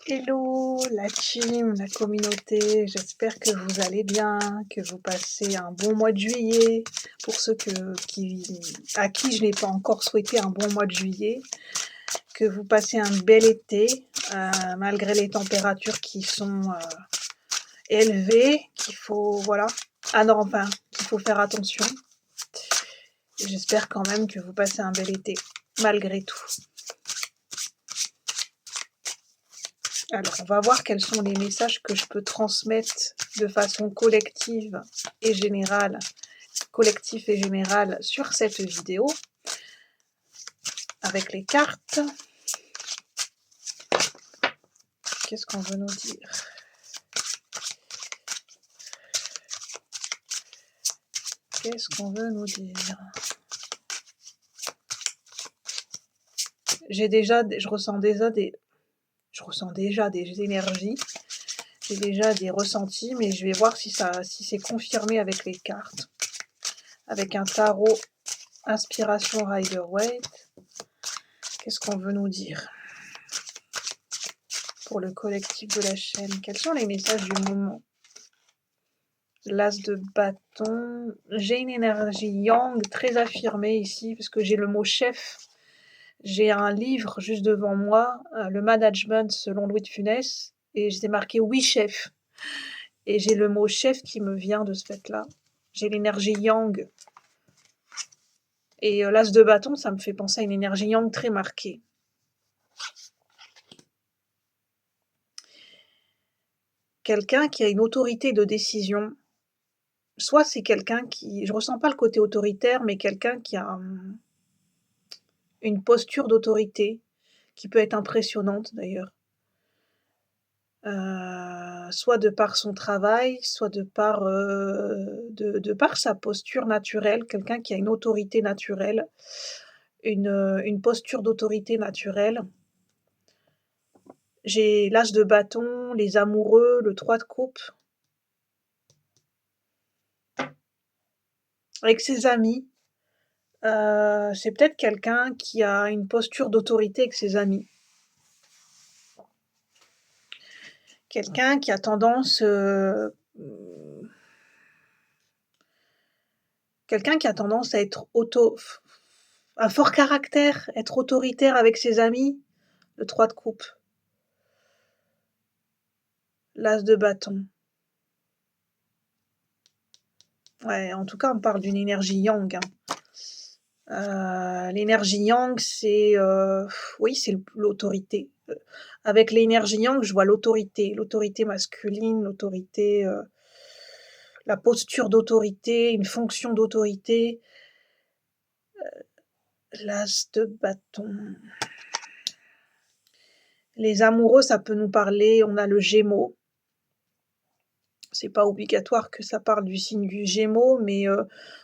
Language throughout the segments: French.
Hello la team, la communauté, j'espère que vous allez bien, que vous passez un bon mois de juillet. Pour ceux à qui je n'ai pas encore souhaité un bon mois de juillet, que vous passez un bel été, malgré les températures qui sont élevées, qu'il faut faire attention. J'espère quand même que vous passez un bel été, malgré tout. Alors, on va voir quels sont les messages que je peux transmettre de façon collective et générale sur cette vidéo avec les cartes. Qu'est-ce qu'on veut nous dire? Qu'est-ce qu'on veut nous dire? Je ressens déjà des énergies, j'ai déjà des ressentis, mais je vais voir si c'est confirmé avec les cartes. Avec un tarot Inspiration Rider-Waite, qu'est-ce qu'on veut nous dire pour le collectif de la chaîne? Quels sont les messages du moment? L'as de bâton. J'ai une énergie yang très affirmée ici, parce que j'ai le mot chef. J'ai un livre juste devant moi, le management selon Louis de Funès, et j'ai marqué oui chef. Et j'ai le mot chef qui me vient de ce fait-là. J'ai l'énergie yang. Et l'as de bâton, ça me fait penser à une énergie yang très marquée. Quelqu'un qui a une autorité de décision, soit c'est quelqu'un qui... Je ressens pas le côté autoritaire, mais quelqu'un qui a une posture d'autorité, qui peut être impressionnante d'ailleurs. Soit de par son travail, soit de par sa posture naturelle, quelqu'un qui a une autorité naturelle, une posture d'autorité naturelle. J'ai l'as de bâton, les amoureux, le 3 de coupe. Avec ses amis, c'est peut-être quelqu'un qui a une posture d'autorité avec ses amis. Quelqu'un qui a tendance... quelqu'un qui a tendance à être un fort caractère, être autoritaire avec ses amis, le 3 de coupe. L'as de bâton. Ouais, en tout cas, on parle d'une énergie yang. L'énergie yang, c'est l'autorité. Avec l'énergie yang, je vois l'autorité masculine, l'autorité, la posture d'autorité, une fonction d'autorité. L'as de bâton. Les amoureux, ça peut nous parler, on a le Gémeaux. C'est pas obligatoire que ça parle du signe du Gémeaux, mais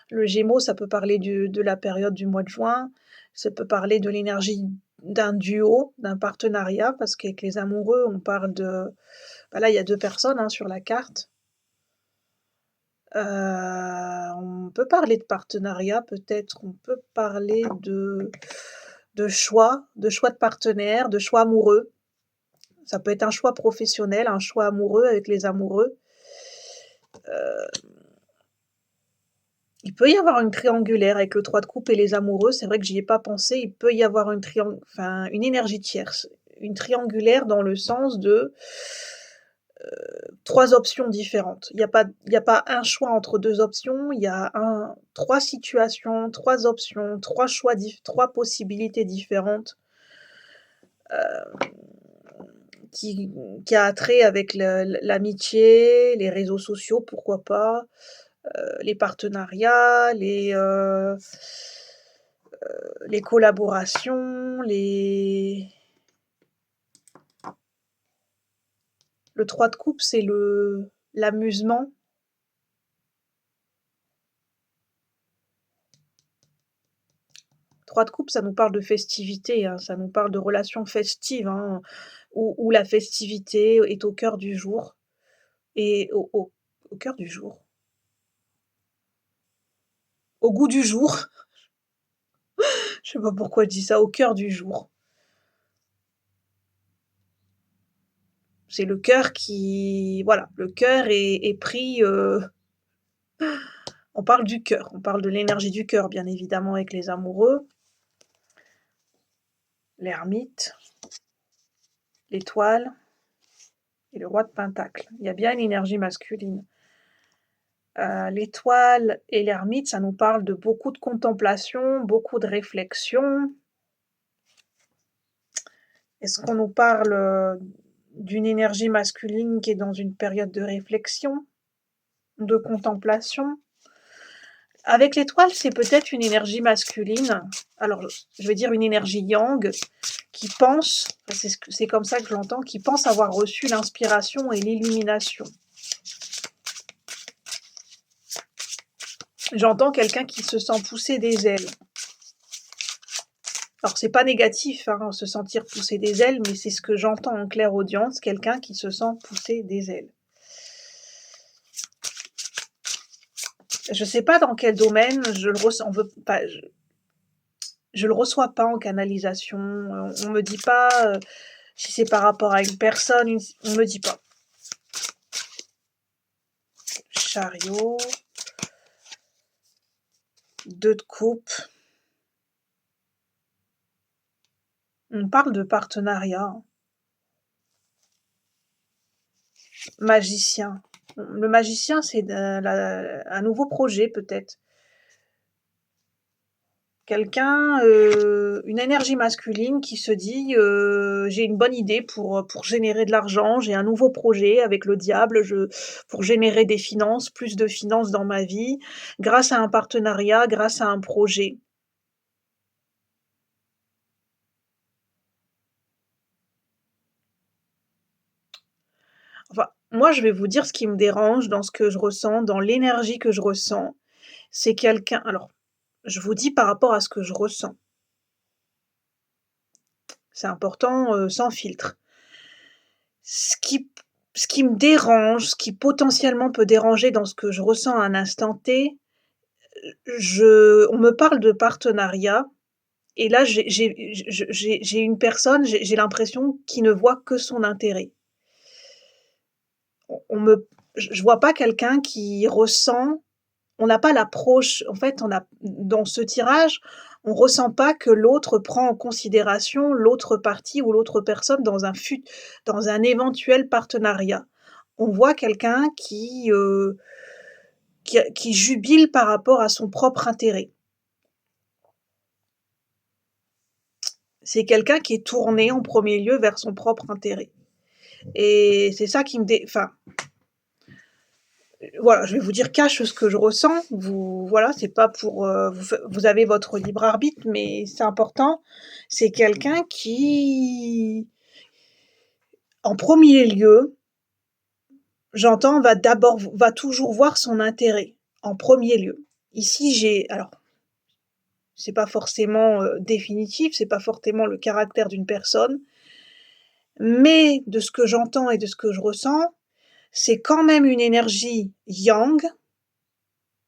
le Gémeaux, ça peut parler de la période du mois de juin, ça peut parler de l'énergie d'un duo, d'un partenariat, parce qu'avec les amoureux, on parle de... là, il y a 2 personnes sur la carte. On peut parler de partenariat, peut-être, on peut parler de choix de partenaire, de choix amoureux. Ça peut être un choix professionnel, un choix amoureux avec les amoureux. Il peut y avoir une triangulaire avec le 3 de coupe et les amoureux, c'est vrai que j'y ai pas pensé, il peut y avoir une énergie tierce. Une triangulaire dans le sens de 3 options différentes. Il y a pas un choix entre 2 options, il y a 3 situations, 3 options, 3 choix 3 possibilités différentes, qui a trait avec l'amitié, les réseaux sociaux, pourquoi pas, les partenariats, les collaborations, le 3 de coupe, c'est l'amusement. Trois de coupe, ça nous parle de festivité, ça nous parle de relations festives, où la festivité est au cœur du jour et au cœur du jour. Au goût du jour. Je sais pas pourquoi je dis ça, au cœur du jour. C'est le cœur qui voilà, le cœur est pris, on parle du cœur, on parle de l'énergie du cœur, bien évidemment, avec les amoureux, l'ermite, l'étoile et le roi de pentacle. Il y a bien une énergie masculine. L'étoile et l'ermite, ça nous parle de beaucoup de contemplation, beaucoup de réflexion. Est-ce qu'on nous parle, d'une énergie masculine qui est dans une période de réflexion, de contemplation? Avec l'étoile, c'est peut-être une énergie masculine, alors je vais dire une énergie yang, qui pense, c'est comme ça que je l'entends, qui pense avoir reçu l'inspiration et l'illumination. J'entends quelqu'un qui se sent pousser des ailes. Alors c'est pas négatif, hein, se sentir pousser des ailes, mais c'est ce que j'entends en clairaudience, quelqu'un qui se sent pousser des ailes. Je sais pas dans quel domaine, je le ressens, je le reçois pas en canalisation, on me dit pas, si c'est par rapport à une personne, on me dit pas. Chariot, 2 de coupe. On parle de partenariat. Magicien. Le magicien, c'est un nouveau projet peut-être. Quelqu'un, une énergie masculine qui se dit, j'ai une bonne idée pour générer de l'argent, j'ai un nouveau projet avec le diable, pour générer des finances, plus de finances dans ma vie, grâce à un partenariat, grâce à un projet. Enfin, moi, je vais vous dire ce qui me dérange dans ce que je ressens, dans l'énergie que je ressens. C'est quelqu'un, alors, je vous dis par rapport à ce que je ressens. C'est important, sans filtre. Ce qui ce qui me dérange, ce qui potentiellement peut déranger dans ce que je ressens à un instant T, on me parle de partenariat et là j'ai une personne, j'ai l'impression qui ne voit que son intérêt. On me je vois pas quelqu'un qui ressent, on n'a pas l'approche, en fait, on a dans ce tirage, on ressent pas que l'autre prend en considération l'autre partie ou l'autre personne dans un éventuel partenariat. On voit quelqu'un qui jubile par rapport à son propre intérêt. C'est quelqu'un qui est tourné en premier lieu vers son propre intérêt et c'est ça qui me enfin, voilà, je vais vous dire cash ce que je ressens. Voilà, c'est pas pour, vous avez votre libre arbitre, mais c'est important. C'est quelqu'un qui, en premier lieu, j'entends, va toujours voir son intérêt, en premier lieu. Ici, alors, c'est pas forcément, définitif, c'est pas forcément le caractère d'une personne, mais de ce que j'entends et de ce que je ressens, c'est quand même une énergie yang,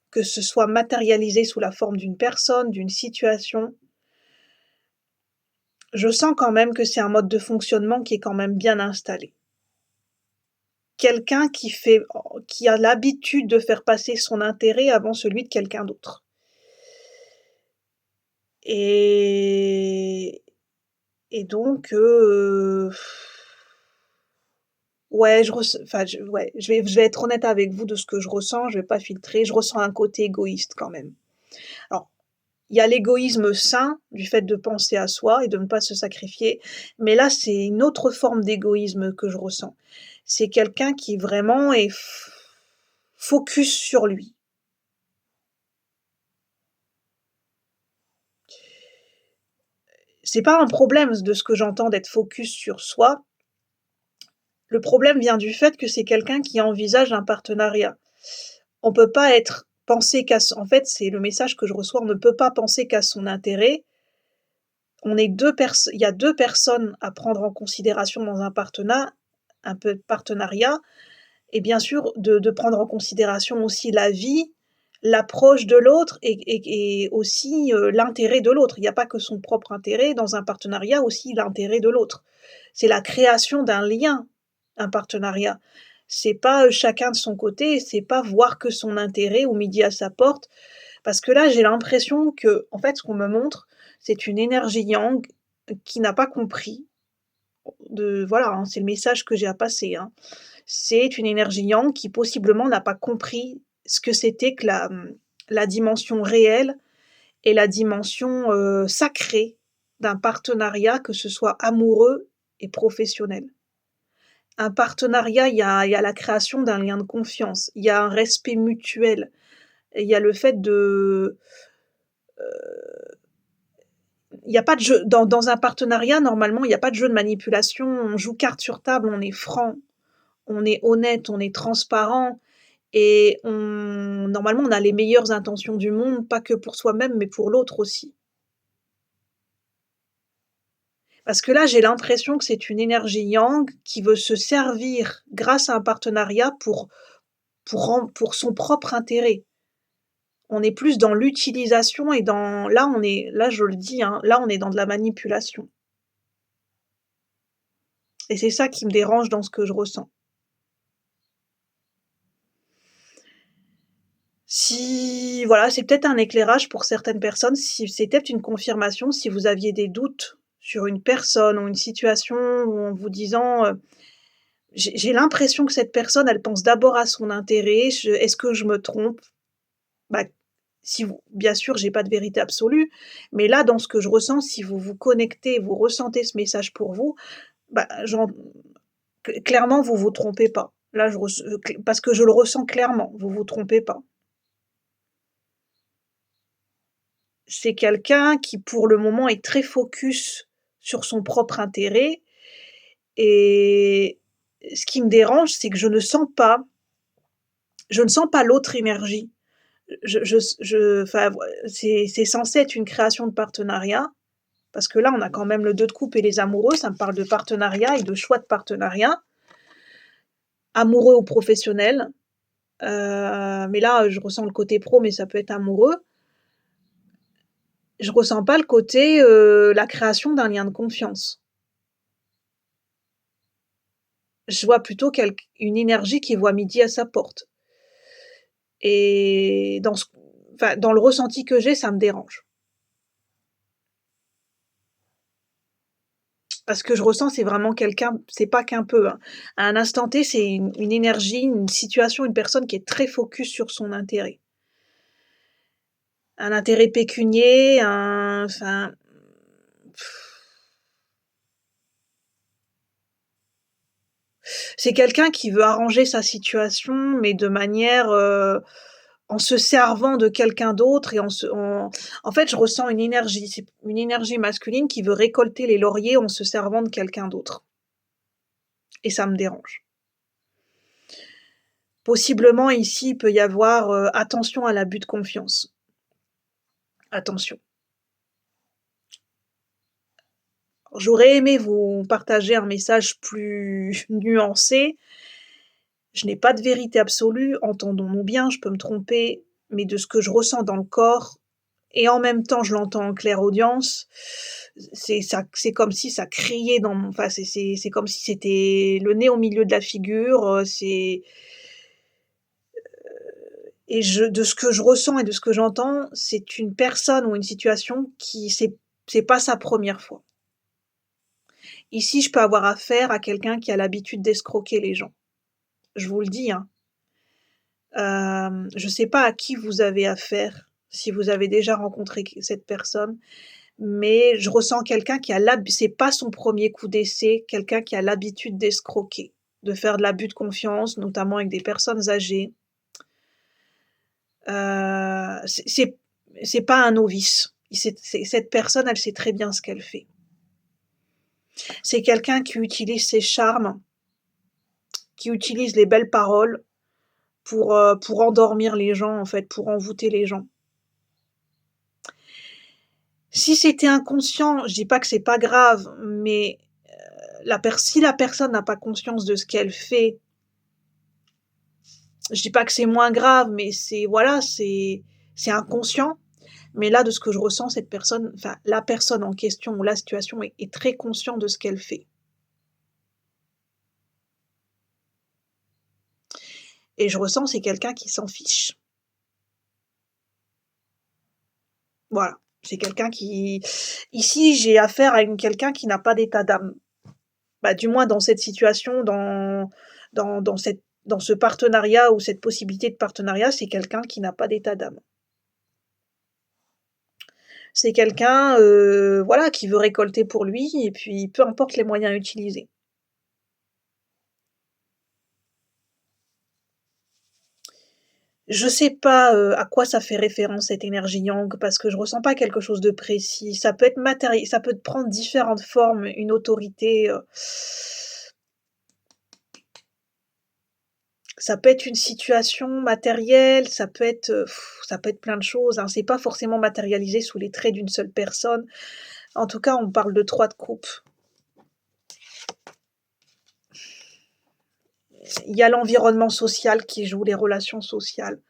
que ce soit matérialisé sous la forme d'une personne, d'une situation. Je sens quand même que c'est un mode de fonctionnement qui est quand même bien installé. Quelqu'un qui a l'habitude de faire passer son intérêt avant celui de quelqu'un d'autre. Et donc, ouais, je vais être honnête avec vous de ce que je ressens, je vais pas filtrer, je ressens un côté égoïste quand même. Alors, il y a l'égoïsme sain, du fait de penser à soi et de ne pas se sacrifier, mais là, c'est une autre forme d'égoïsme que je ressens. C'est quelqu'un qui vraiment est focus sur lui. C'est pas un problème de ce que j'entends d'être focus sur soi. Le problème vient du fait que c'est quelqu'un qui envisage un partenariat. On peut pas penser en fait, c'est le message que je reçois, on ne peut pas penser qu'à son intérêt. Il y a 2 personnes à prendre en considération dans un peu de partenariat et bien sûr de prendre en considération aussi la vie, l'approche de l'autre et aussi, l'intérêt de l'autre. Il y a pas que son propre intérêt, dans un partenariat aussi l'intérêt de l'autre. C'est la création d'un lien un partenariat. C'est pas, chacun de son côté, c'est pas voir que son intérêt ou midi à sa porte. Parce que là, j'ai l'impression que, en fait, ce qu'on me montre, c'est une énergie yang qui n'a pas compris de voilà, hein, c'est le message que j'ai à passer, hein. C'est une énergie yang qui possiblement n'a pas compris ce que c'était que la dimension réelle et la dimension, sacrée d'un partenariat, que ce soit amoureux et professionnel. Un partenariat, il y a la création d'un lien de confiance, il y a un respect mutuel, il y a le fait de, il y a pas de jeu dans un partenariat, normalement, il y a pas de jeu de manipulation, on joue carte sur table, on est franc, on est honnête, on est transparent et normalement, on a les meilleures intentions du monde, pas que pour soi-même, mais pour l'autre aussi. Parce que là, j'ai l'impression que c'est une énergie yang qui veut se servir grâce à un partenariat pour son propre intérêt. On est plus dans l'utilisation et là je le dis, hein, là on est dans de la manipulation et c'est ça qui me dérange dans ce que je ressens. Si voilà, c'est peut-être un éclairage pour certaines personnes, si c'est peut-être une confirmation, si vous aviez des doutes sur une personne ou une situation ou en vous disant, «J'ai l'impression que cette personne, elle pense d'abord à son intérêt, je est-ce que je me trompe?» Bah, si vous bien sûr, j'ai pas de vérité absolue, mais là, dans ce que je ressens, si vous vous connectez, vous ressentez ce message pour vous, bah, clairement, vous vous trompez pas. Là, je res cl parce que je le ressens clairement, vous vous trompez pas. C'est quelqu'un qui, pour le moment, est très focus sur son propre intérêt et ce qui me dérange, c'est que je ne sens pas l'autre énergie. Je enfin, c'est censé être une création de partenariat, parce que là, on a quand même le 2 de coupe et les amoureux, ça me parle de partenariat et de choix de partenariat, amoureux ou professionnel, mais là, je ressens le côté pro, mais ça peut être amoureux. Je ressens pas le côté, la création d'un lien de confiance. Je vois plutôt une énergie qui voit midi à sa porte et dans le ressenti que j'ai, ça me dérange. Parce que je ressens, c'est vraiment quelqu'un c'est pas qu'un peu, hein. À un instant T, c'est une énergie, une situation, une personne qui est très focus sur son intérêt. Un intérêt pécunier, c'est quelqu'un qui veut arranger sa situation, mais de manière, en se servant de quelqu'un d'autre et en fait, je ressens une énergie, c'est une énergie masculine qui veut récolter les lauriers en se servant de quelqu'un d'autre et ça me dérange. Possiblement ici, il peut y avoir, attention à l'abus de confiance. Attention. J'aurais aimé vous partager un message plus nuancé. Je n'ai pas de vérité absolue, entendons-nous bien, je peux me tromper, mais de ce que je ressens dans le corps et en même temps je l'entends en clairaudience, c'est comme si ça criait dans mon enfin c'est comme si c'était le nez au milieu de la figure, et de ce que je ressens et de ce que j'entends, c'est une personne ou une situation qui c'est pas sa première fois. Ici, je peux avoir affaire à quelqu'un qui a l'habitude d'escroquer les gens. Je vous le dis, hein. Je sais pas à qui vous avez affaire, si vous avez déjà rencontré cette personne, mais je ressens quelqu'un qui a c'est pas son premier coup d'essai, quelqu'un qui a l'habitude d'escroquer, de faire de l'abus de confiance, notamment avec des personnes âgées. C'est pas un novice. Cette personne, elle sait très bien ce qu'elle fait. C'est quelqu'un qui utilise ses charmes, qui utilise les belles paroles pour endormir les gens, en fait, pour envoûter les gens. Si c'était inconscient, je dis pas que c'est pas grave, mais si la personne n'a pas conscience de ce qu'elle fait, je dis pas que c'est moins grave, mais c'est voilà, c'est inconscient. Mais là, de ce que je ressens, cette personne enfin, la personne en question ou la situation est très consciente de ce qu'elle fait. et je ressens c'est quelqu'un qui s'en fiche. Voilà, c'est quelqu'un qui ici j'ai affaire à quelqu'un qui n'a pas d'état d'âme. Bah, du moins dans cette situation, dans ce partenariat ou cette possibilité de partenariat, c'est quelqu'un qui n'a pas d'état d'âme. C'est quelqu'un, voilà, qui veut récolter pour lui et puis peu importe les moyens utilisés. Je sais pas, à quoi ça fait référence cette énergie yang parce que je ressens pas quelque chose de précis. Ça peut prendre différentes formes, une autorité, ça peut être une situation matérielle, ça peut être plein de choses, hein. C'est pas forcément matérialisé sous les traits d'une seule personne. En tout cas, on parle de 3 de coupe. Il y a l'environnement social qui joue, les relations sociales.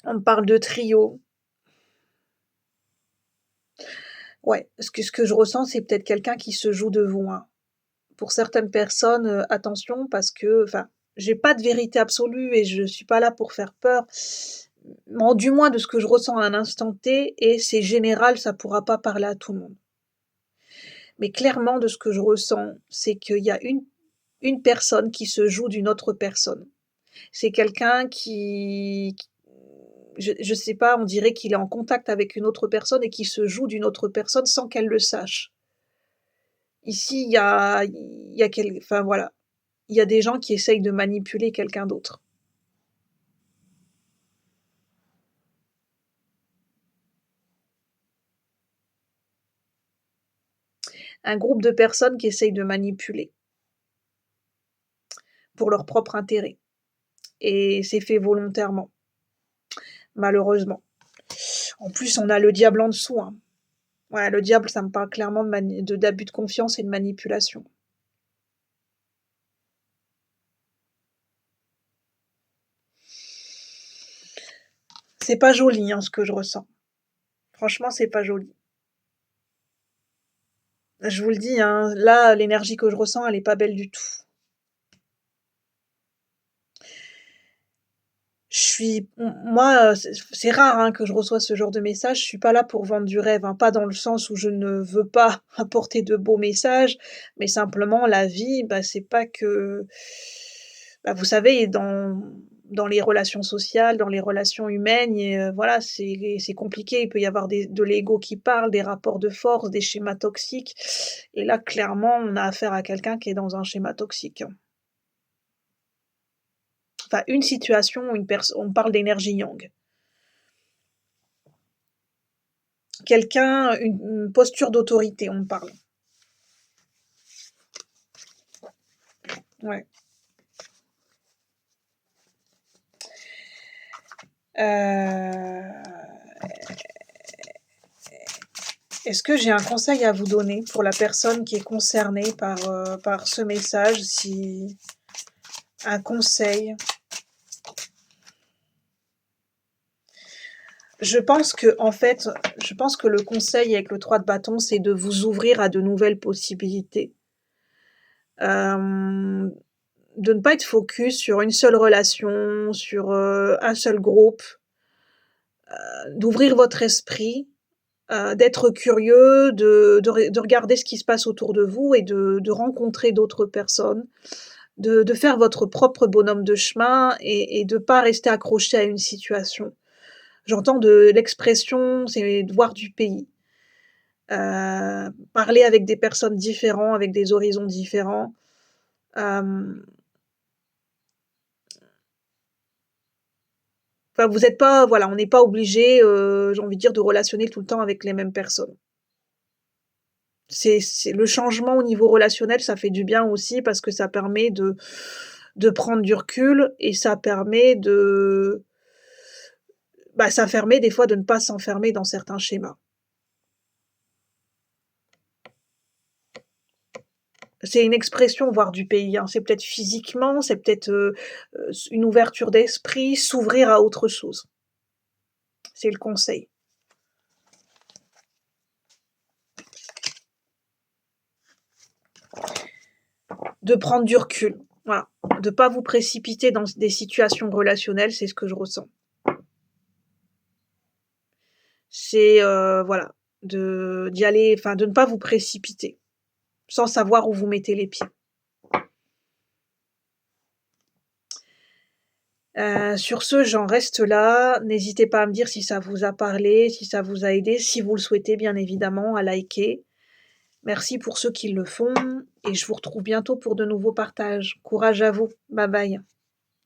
On parle de trio. Ouais, ce que je ressens, c'est peut-être quelqu'un qui se joue de vous, hein. Pour certaines personnes, attention parce que enfin, j'ai pas de vérité absolue et je suis pas là pour faire peur. Bon, du moins de ce que je ressens à un instant T et c'est général, ça pourra pas parler à tout le monde. Mais clairement de ce que je ressens, c'est qu'il y a une personne qui se joue d'une autre personne. C'est quelqu'un qui je sais pas, on dirait qu'il est en contact avec une autre personne et qui se joue d'une autre personne sans qu'elle le sache. Ici, il y a enfin voilà, il y a des gens qui essayent de manipuler quelqu'un d'autre. Un groupe de personnes qui essayent de manipuler pour leur propre intérêt et c'est fait volontairement, malheureusement. En plus, on a le diable en dessous, hein. Ouais, le diable, ça me parle clairement de d'abus de confiance et de manipulation. C'est pas joli, hein, ce que je ressens. Franchement, c'est pas joli. Je vous le dis, hein, là, l'énergie que je ressens, elle est pas belle du tout. Je suis moi, c'est rare, hein, que je reçois ce genre de message. Je suis pas là pour vendre du rêve, hein, pas dans le sens où je ne veux pas apporter de beaux messages, mais simplement la vie, bah, c'est pas que bah, vous savez, dans les relations sociales, dans les relations humaines et voilà, c'est compliqué. Il peut y avoir de l'ego qui parle, des rapports de force, des schémas toxiques et là, clairement, on a affaire à quelqu'un qui est dans un schéma toxique, hein. Enfin, une situation où une personne, on parle d'énergie yang. Quelqu'un, une posture d'autorité, on me parle. Ouais. Heu, est-ce que j'ai un conseil à vous donner pour la personne qui est concernée par ce message? Si un conseil? En fait, je pense que le conseil avec le 3 de bâton, c'est de vous ouvrir à de nouvelles possibilités. Hem, de ne pas être focus sur une seule relation, sur, un seul groupe, d'ouvrir votre esprit, d'être curieux, de regarder ce qui se passe autour de vous et de rencontrer d'autres personnes, de faire votre propre bonhomme de chemin et de pas rester accroché à une situation. J'entends de l'expression, c'est de voir du pays. Parler avec des personnes différents, avec des horizons différents. Hem, enfin vous êtes pas voilà, on n'est pas obligé, j'ai envie de dire de relationner tout le temps avec les mêmes personnes. C'est le changement au niveau relationnel, ça fait du bien aussi parce que ça permet de prendre du recul et ça permet de bah, ça permet des fois de ne pas s'enfermer dans certains schémas. C'est une expression voir du pays, hein, c'est peut-être physiquement, c'est peut-être, une ouverture d'esprit, s'ouvrir à autre chose. C'est le conseil. De prendre du recul. Voilà, de pas vous précipiter dans des situations relationnelles, c'est ce que je ressens. C'est, voilà, d'y aller enfin, de ne pas vous précipiter, sans savoir où vous mettez les pieds. Sur ce, j'en reste là. N'hésitez pas à me dire si ça vous a parlé, si ça vous a aidé, si vous le souhaitez bien évidemment, à liker. Merci pour ceux qui le font et je vous retrouve bientôt pour de nouveaux partages. Courage à vous. Bye bye.